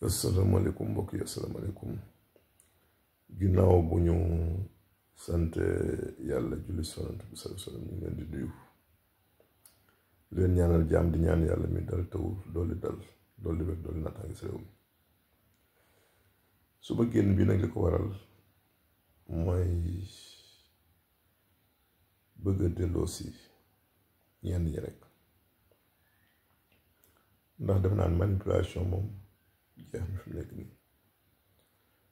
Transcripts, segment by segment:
asalaamaaleykum mbokk yi asalaamaaleykum ginnaaw bu ñu sant yàlla julli sonant bi sallallahu alayhi wa sallam ñu leen di nuyu leen ñaanal jaam di ñaan yàlla mi dal taw dooli dal dooli wér dooli naataange si réew mi suba génn bi nag li ko waral mooy bëgg a delloo si ñenn ñi rek ndax def naan manipulation moom jeex na fi mu nekk nii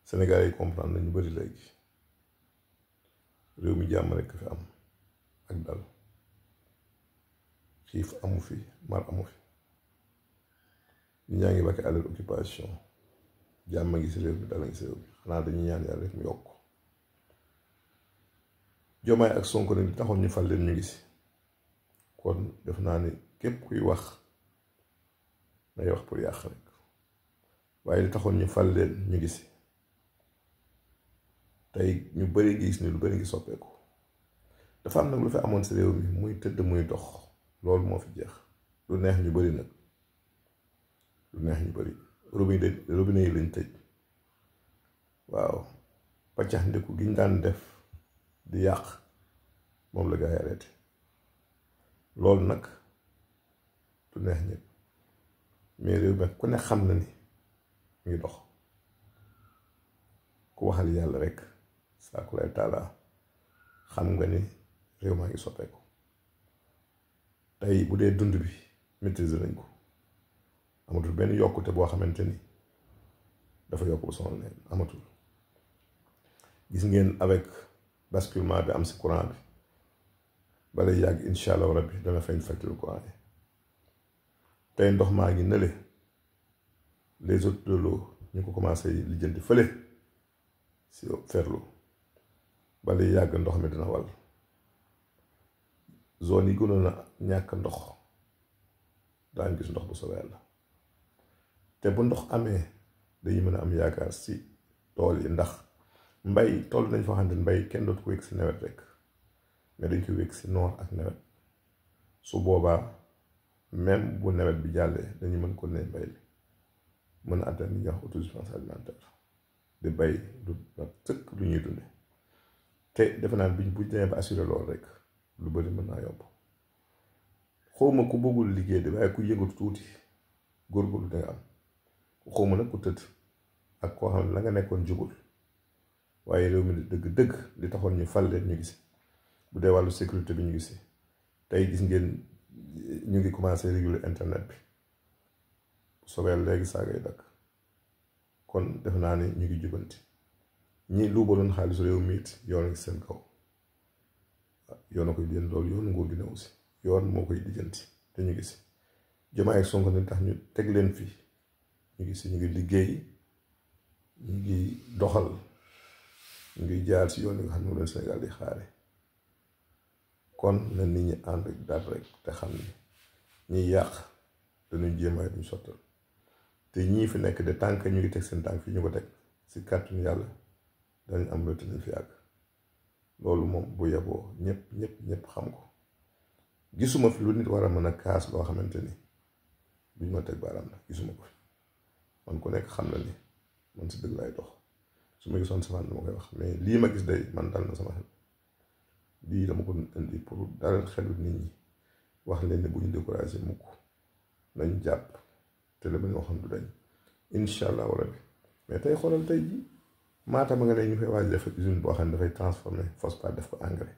Sénégal yi comprendre nañu bari léegi réew mi jàmm rekk fi am ak dal xiif amu fi mar amu fi ñu ñaa ngi bakki àlal occupation jàmm ngi si réew mi dal ngi si réew mi xanaa dañuy ñaan yàlla rek mu yokk Jomaay ak Sonko nag li taxoon ñu fal leen ñu ngi si kon def naa ni képp kuy wax day wax pour yàq rek waaye li taxoon ñu fal leen ñu ngi si tey ñu bari gis ni lu bari ngi soppeeku dafa am nag lu fi amoon si réew mi muy tëdd muy dox loolu moo fi jeex lu neex ñu bari nag lu neex ñu bari robinet yi lañ tëj waaw paccax ndiku gi ñu daan def di yàq moom la gaa yi arrêté loolu nag lu neex ñëpp mais réew mi ku ne xam na ni mu ngi dox ku waxal yàlla rek saaku lay taalaa xam nga ni réew maa ngi soppeeku tey bu dee dund bi maîtriser nañ ko amatul benn yokkute boo xamante ni dafa yokk bu sonal leen amatul gis ngeen avec basculement bi am si courant bi bala yàgg incha allah rabbi dana feeñ facture courant yi tey ndox maa ngi nële les autres de l'eau ñu ko commencé lijjanti fële si Ferlo bala yàgg ndox mi dina wal zone yi gënoon a ñàkk ndox daañu gis ndox bu soobee yàlla te bu ndox amee dañuy mën a am yaakaar si tool yi ndax mbay tool nañ foo xam ne mbay kenn dootu ko wékk si nawet rek mais dañ koy wékk si noor ak nawet su boobaa même bu nawet bi jàllee dañu mën ko ne mbay bi mën a atteindre li ñuy wax autosuffisance alimentaire di bay du ba sëkk lu ñuy dunde te defe naa bu demee ba assuré loolu rek lu bari mën naa yomb xawma ku bëggul liggéey de waaye ku yëngatu tuuti góorgóorlu da nga am xawma nag ku tëdd ak koo xam ne la nga nekkoon jubul waaye réew mi dëgg-dëgg li taxoon ñu fal leen ñu gisi bu dee wàllu sécurité bi ñu gisi tey gis ngeen ñu ngi commencé réguler internet bi sobeel léegi saagay dakk kon def naa ni ñu ngi jubanti ñi luubaloon xaalis réew mi it yoon ngi seen kaw yoon a koy lijjanti loolu yoon nguur gi ne aussi yoon moo koy lijjanti te ñu gisi Jomaay ak Sonko ni tax ñu teg leen fii ñu gisi ñu ngi liggéey ñu ngi doxal ñu ngi jaar si yoon yi nga xam ne moom leen Sénégal di xaare kon na nit ñi ànd ak daal rek te xam ni ñiy yàq dañuy jéemaay duñ sottal te ñii fi nekk de tànk ñu ngi teg seen tànk fii ñu ko teg si kàttanu yàlla danañ am loolu te nañ fi àgg loolu moom bu yeboo ñëpp xam ko gisuma fi lu nit war a mën a kaas loo xamante ni duñ ma teg baaraam nag gisuma ko fi man ku nekk xam na ni man si dëgg lay dox su ma gisoon safaan dama koy wax mais lii ma gis day man dal na sama xel lii dama ko indi pour dalal xelu nit ñi wax leen ne bu ñu découragé mukk nañ jàpp te la ñu waxoon du dañ incha allah rabbi mais tey xoolal tey ji Matam nga ne ñu fay waaj def usine boo xam ne dafay transformer phosphate def ko engrais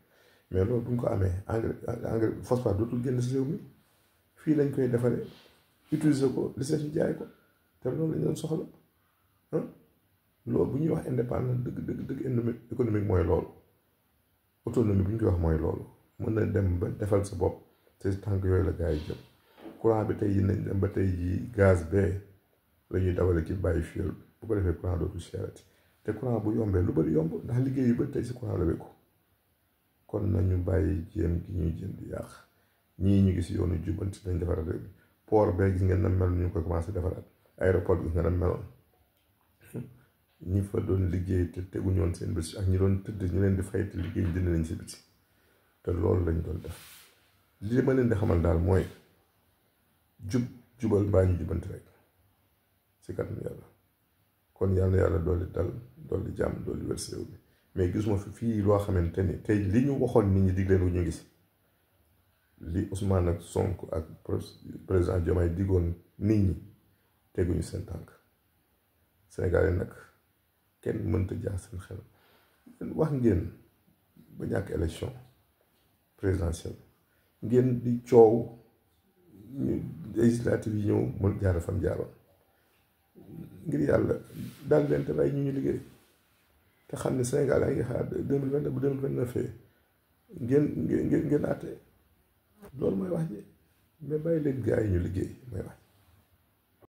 mais loolu bu ñu ko amee engrais phosphate dootul génn si réew mi fii lañ koy defaree utiliser ko li ñu jaay ko te loolu lañ doon soxla loolu bu ñuy wax indépendance dëgg économique mooy loolu autonomie bu ñu koy wax mooy loolu mën na dem ba defal sa bopp te tànk yooyu la gars yi jëm courant bi tey yi nañ dem ba tey ji gaz bee la ñuy dawale ci bàyyi fuel bu ko defee courant dootul cherati te courant bu yombee lu bari yomb ndax liggéey yu bari tey si courant la wékku kon nañu bàyyi jéem gi ñuy jéem di yàq ñii ñu gis yoonu jubbanti nañ defaraat réew mi port bee gis ngeen na mel ñu koy commencé defaraat aéroport gis nga na meloon ñi fa doon liggéey te teguñu woon seen bés ak ñi doon tëdd ñu leen di fay te liggéey ñu dindi nañ si biti te loolu lañ doon def li ma leen di xamal daal mooy jubal mbaa ñu jubbanti rek si kàttanu yàlla kon yàlla yàlla dolli dal dolli jàmm dolli wér si réew mi mais gisuma fi fii loo xamante ni tey li ñu waxoon nit ñi dig leen ñu ngi si li Ousmane ak Sonko ak président Diomaye diggoon nit ñi teguñu seen tànk Sénégal yi nag kenn mënta jaar seen xel wax ngeen ba ñàkk élection présidentielle ngeen di coow ñu législative yi ñëw mën jaar fan jaaroon ngir yàlla daal leen te bàyyi ñu ñu liggéey te xam ne Sénégal yaa ngi xaar 2029 bu 2029 ngeen àtte loolu mooy wax ji mais bàyyi leen gars yi ñu liggéey mooy wax